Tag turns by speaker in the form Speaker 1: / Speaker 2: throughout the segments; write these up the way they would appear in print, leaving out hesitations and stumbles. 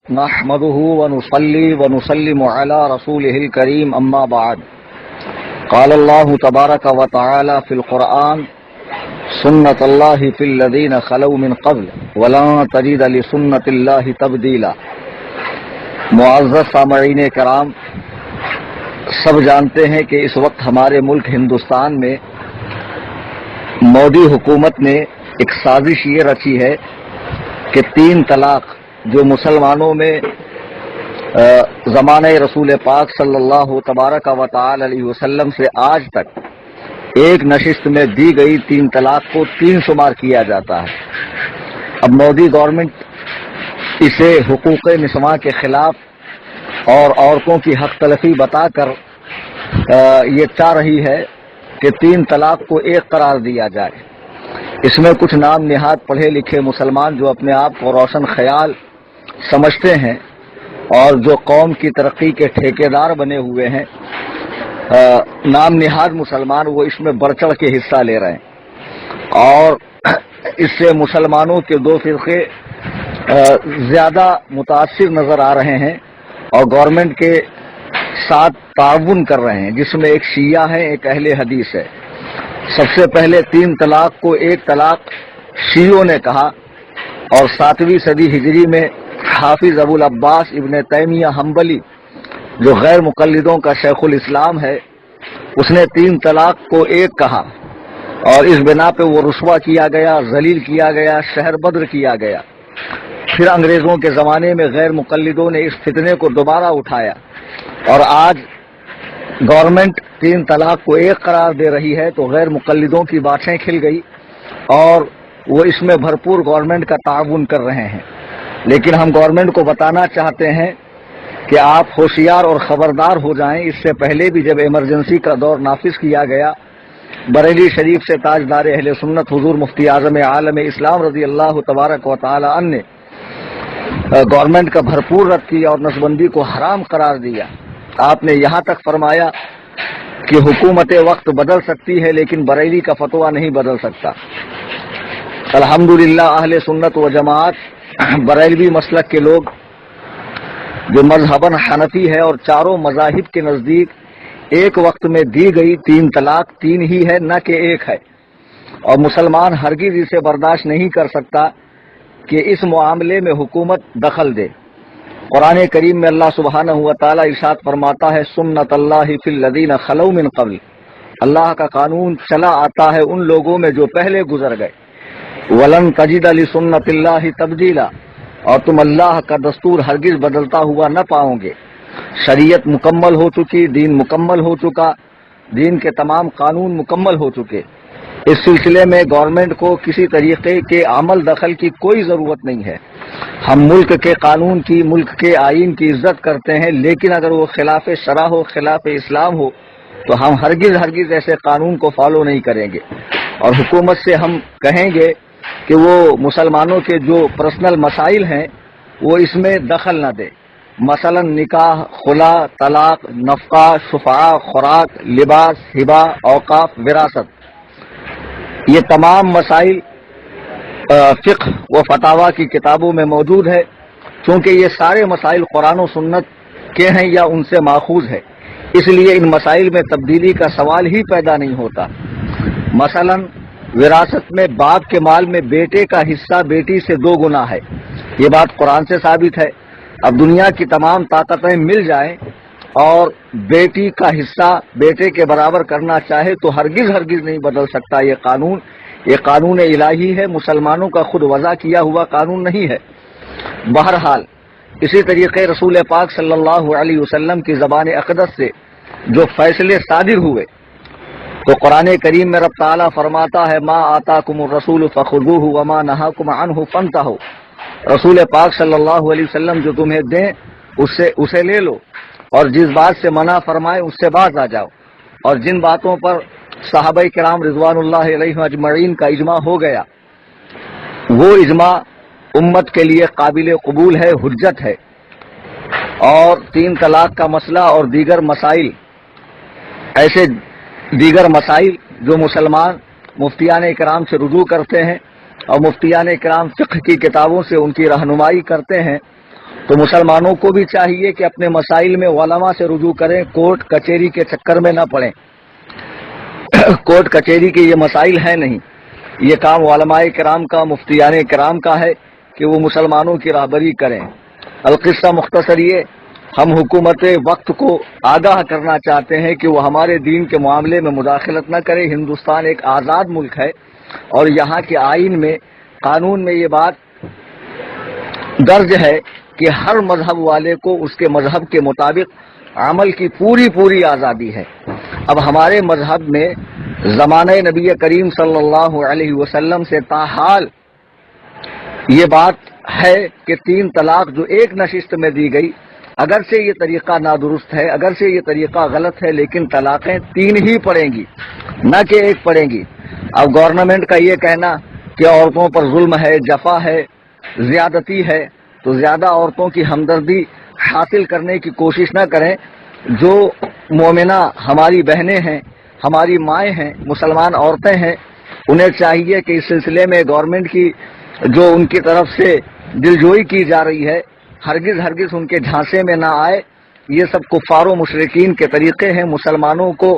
Speaker 1: نحمده ونصلي ونسلم على رسوله الكريم أما بعد قال الله تبارك وتعالى في القرآن سنة الله في الذين خلوا من قبل ولن تجد لسنة الله تبديلا۔ معزز سامعین کرام، سب جانتے ہیں کہ اس وقت ہمارے ملک ہندوستان میں مودی حکومت نے ایک سازش یہ رچی ہے کہ 3 طلاق جو مسلمانوں میں زمانہ رسول پاک صلی اللہ تبارک و تعالی علیہ وسلم سے آج تک ایک نشست میں دی گئی 3 طلاق کو 3 شمار کیا جاتا ہے۔ اب مودی گورنمنٹ اسے حقوق نسواں کے خلاف اور عورتوں کی حق تلفی بتا کر یہ چاہ رہی ہے کہ 3 طلاق کو 1 قرار دیا جائے۔ اس میں کچھ نام نہاد پڑھے لکھے مسلمان جو اپنے آپ کو روشن خیال سمجھتے ہیں اور جو قوم کی ترقی کے ٹھیکیدار بنے ہوئے ہیں، نام نہاد مسلمان، وہ اس میں بڑھ چڑھ کے حصہ لے رہے ہیں اور اس سے مسلمانوں کے 2 فرقے زیادہ متاثر نظر آ رہے ہیں اور گورنمنٹ کے ساتھ تعاون کر رہے ہیں، جس میں ایک شیعہ ہے، ایک اہل حدیث ہے۔ سب سے پہلے 3 طلاق کو 1 طلاق شیعوں نے کہا اور 7ویں صدی ہجری میں حافظ ابو العباس ابن تیمیہ حنبلی جو غیر مقلدوں کا شیخ الاسلام ہے، اس نے 3 طلاق کو 1 کہا اور اس بنا پہ وہ رسوا کیا گیا، ذلیل کیا گیا، شہر بدر کیا گیا۔ پھر انگریزوں کے زمانے میں غیر مقلدوں نے اس فتنے کو دوبارہ اٹھایا اور آج گورنمنٹ 3 طلاق کو 1 قرار دے رہی ہے تو غیر مقلدوں کی باتیں کھل گئی اور وہ اس میں بھرپور گورنمنٹ کا تعاون کر رہے ہیں۔ لیکن ہم گورنمنٹ کو بتانا چاہتے ہیں کہ آپ ہوشیار اور خبردار ہو جائیں۔ اس سے پہلے بھی جب ایمرجنسی کا دور نافذ کیا گیا، بریلی شریف سے تاجدار اہل سنت حضور مفتی اعظم عالم اسلام رضی اللہ تبارک و تعالی عنہ نے گورنمنٹ کا بھرپور رد کیا اور نسبندی کو حرام قرار دیا۔ آپ نے یہاں تک فرمایا کہ حکومت وقت بدل سکتی ہے لیکن بریلی کا فتویٰ نہیں بدل سکتا۔ الحمدللہ اہل سنت و جماعت بریلوی مسلک کے لوگ جو مذہباً حنفی ہے اور چاروں مذاہب کے نزدیک ایک وقت میں دی گئی 3 طلاق 3 ہی ہے، نہ کہ 1 ہے، اور مسلمان ہرگز اسے برداشت نہیں کر سکتا کہ اس معاملے میں حکومت دخل دے۔ قرآن کریم میں اللہ سبحانہ و تعالی ارشاد فرماتا ہے سنت اللہ فی الذین خلو من قبل، اللہ کا قانون چلا آتا ہے ان لوگوں میں جو پہلے گزر گئے، ولن تجد لسنت اللہ تبدیلا، اور تم اللہ کا دستور ہرگز بدلتا ہوا نہ پاؤ گے۔ شریعت مکمل ہو چکی، دین مکمل ہو چکا، دین کے تمام قانون مکمل ہو چکے۔ اس سلسلے میں گورنمنٹ کو کسی طریقے کے عمل دخل کی کوئی ضرورت نہیں ہے۔ ہم ملک کے قانون کی، ملک کے آئین کی عزت کرتے ہیں، لیکن اگر وہ خلاف شرع ہو، خلاف اسلام ہو تو ہم ہرگز ایسے قانون کو فالو نہیں کریں گے اور حکومت سے ہم کہیں گے کہ وہ مسلمانوں کے جو پرسنل مسائل ہیں وہ اس میں دخل نہ دے، مثلا نکاح، خلا، طلاق، نفقہ، شفعہ، خوراک، لباس، ہبہ، اوقاف، وراثت، یہ تمام مسائل فقہ و فتاوی کی کتابوں میں موجود ہے۔ چونکہ یہ سارے مسائل قرآن و سنت کے ہیں یا ان سے ماخوذ ہے، اس لیے ان مسائل میں تبدیلی کا سوال ہی پیدا نہیں ہوتا۔ مثلا وراثت میں باپ کے مال میں بیٹے کا حصہ بیٹی سے 2 گنا ہے، یہ بات قرآن سے ثابت ہے۔ اب دنیا کی تمام طاقتیں مل جائیں اور بیٹی کا حصہ بیٹے کے برابر کرنا چاہے تو ہرگز نہیں بدل سکتا یہ قانون الہی ہے، مسلمانوں کا خود وضع کیا ہوا قانون نہیں ہے۔ بہرحال اسی طریقے رسول پاک صلی اللہ علیہ وسلم کی زبان اقدس سے جو فیصلے صادر ہوئے تو قرآن کریم میں رب تعالیٰ فرماتا ہے ما آتاکم الرسول فخذوہ وما نہاکم عنہ فانتہوا، رسول پاک صلی اللہ علیہ وسلم جو تمہیں دیں اسے لے لو اور جس بات سے منع فرمائے اس سے باز آ جاؤ۔ اور جن باتوں پر صحابہ کرام رضوان اللہ علیہم اجمعین کا اجماع ہو گیا وہ اجماع امت کے لیے قابل قبول ہے، حجت ہے۔ اور 3 طلاق کا مسئلہ اور دیگر مسائل، ایسے دیگر مسائل جو مسلمان مفتیان کرام سے رجوع کرتے ہیں اور مفتیان کرام فقہ کی کتابوں سے ان کی رہنمائی کرتے ہیں، تو مسلمانوں کو بھی چاہیے کہ اپنے مسائل میں علماء سے رجوع کریں، کورٹ کچہری کے چکر میں نہ پڑیں۔ کورٹ کچہری کے یہ مسائل ہیں نہیں، یہ کام علماء کرام کا، مفتیان کرام کا ہے کہ وہ مسلمانوں کی راہبری کریں۔ القصہ مختصر یہ، ہم حکومت وقت کو آگاہ کرنا چاہتے ہیں کہ وہ ہمارے دین کے معاملے میں مداخلت نہ کرے۔ ہندوستان ایک آزاد ملک ہے اور یہاں کے آئین میں، قانون میں یہ بات درج ہے کہ ہر مذہب والے کو اس کے مذہب کے مطابق عمل کی پوری آزادی ہے۔ اب ہمارے مذہب میں زمانہ نبی کریم صلی اللہ علیہ وسلم سے تاحال یہ بات ہے کہ 3 طلاق جو ایک نشست میں دی گئی، اگرچہ یہ طریقہ نادرست ہے، اگرچہ یہ طریقہ غلط ہے، لیکن طلاقیں 3 ہی پڑیں گی، نہ کہ 1 پڑیں گی۔ اب گورنمنٹ کا یہ کہنا کہ عورتوں پر ظلم ہے، جفا ہے، زیادتی ہے، تو زیادہ عورتوں کی ہمدردی حاصل کرنے کی کوشش نہ کریں۔ جو مومنہ ہماری بہنیں ہیں، ہماری مائیں ہیں، مسلمان عورتیں ہیں، انہیں چاہیے کہ اس سلسلے میں گورنمنٹ کی جو ان کی طرف سے دلجوئی کی جا رہی ہے، ہرگز ان کے جھانسے میں نہ آئے۔ یہ سب کفار و مشرکین کے طریقے ہیں۔ مسلمانوں کو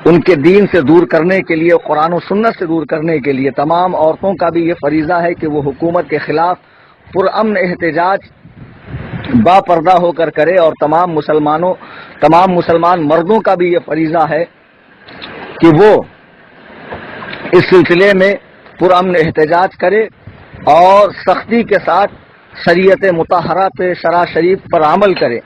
Speaker 1: ان کے دین سے دور کرنے کے لیے، قرآن و سنت سے دور کرنے کے لیے تمام عورتوں کا بھی یہ فریضہ ہے کہ وہ حکومت کے خلاف پرامن احتجاج با پردہ ہو کر کرے، اور تمام مسلمان مردوں کا بھی یہ فریضہ ہے کہ وہ اس سلسلے میں پرامن احتجاج کرے اور سختی کے ساتھ شریعت مطہرہ پہ، شرع شریف پر عمل کرے،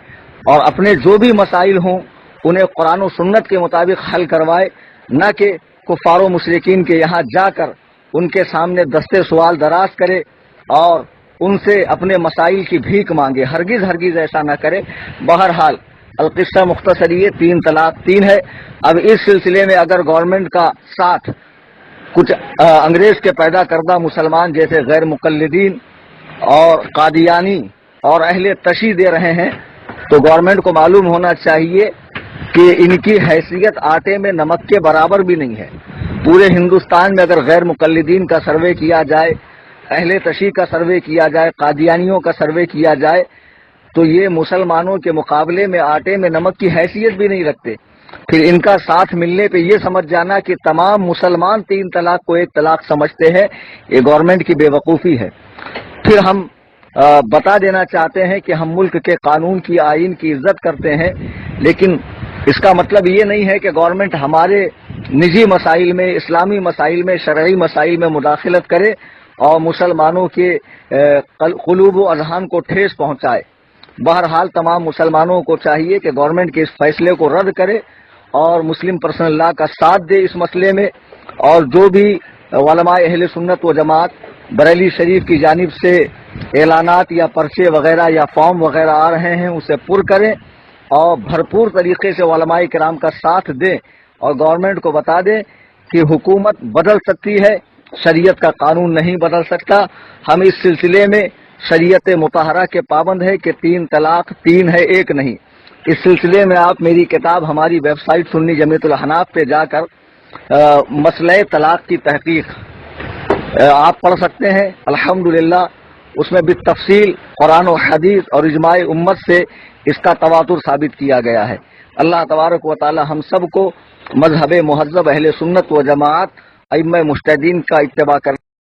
Speaker 1: اور اپنے جو بھی مسائل ہوں انہیں قرآن و سنت کے مطابق حل کروائے، نہ کہ کفار و مشرکین کے یہاں جا کر ان کے سامنے دستے سوال دراز کرے اور ان سے اپنے مسائل کی بھیک مانگے۔ ہرگز ایسا نہ کرے۔ بہرحال القصہ مختصر یہ 3 طلاق 3 ہے۔ اب اس سلسلے میں اگر گورنمنٹ کا ساتھ کچھ انگریز کے پیدا کردہ مسلمان جیسے غیر مقلدین اور قادیانی اور اہل تشیع دے رہے ہیں، تو گورنمنٹ کو معلوم ہونا چاہیے کہ ان کی حیثیت آٹے میں نمک کے برابر بھی نہیں ہے۔ پورے ہندوستان میں اگر غیر مقلدین کا سروے کیا جائے، اہل تشیع کا سروے کیا جائے، قادیانیوں کا سروے کیا جائے، تو یہ مسلمانوں کے مقابلے میں آٹے میں نمک کی حیثیت بھی نہیں رکھتے۔ پھر ان کا ساتھ ملنے پہ یہ سمجھ جانا کہ تمام مسلمان 3 طلاق کو 1 طلاق سمجھتے ہیں، یہ گورنمنٹ کی بے وقوفی ہے۔ پھر ہم بتا دینا چاہتے ہیں کہ ہم ملک کے قانون کی، آئین کی عزت کرتے ہیں، لیکن اس کا مطلب یہ نہیں ہے کہ گورنمنٹ ہمارے نجی مسائل میں، اسلامی مسائل میں، شرعی مسائل میں مداخلت کرے اور مسلمانوں کے قلوب و اذہان کو ٹھیس پہنچائے۔ بہرحال تمام مسلمانوں کو چاہیے کہ گورنمنٹ کے اس فیصلے کو رد کرے اور مسلم پرسنل لا کا ساتھ دے اس مسئلے میں، اور جو بھی علماء اہل سنت و جماعت بریلی شریف کی جانب سے اعلانات یا پرچے وغیرہ یا فارم وغیرہ آ رہے ہیں اسے پر کریں اور بھرپور طریقے سے علماء کرام کا ساتھ دیں، اور گورنمنٹ کو بتا دیں کہ حکومت بدل سکتی ہے، شریعت کا قانون نہیں بدل سکتا۔ ہم اس سلسلے میں شریعت مطہرہ کے پابند ہے کہ 3 طلاق 3 ہے، 1 نہیں۔ اس سلسلے میں آپ میری کتاب ہماری ویب سائٹ سنی جمعیت الاحناف پہ جا کر مسئلہ طلاق کی تحقیق آپ پڑھ سکتے ہیں۔ الحمدللہ اس میں بالتفصیل قرآن و حدیث اور اجماع امت سے اس کا تواتر ثابت کیا گیا ہے۔ اللہ تبارک و تعالی ہم سب کو مذہب مہذب اہل سنت و جماعت ائمہ مجتہدین کا اتباع کر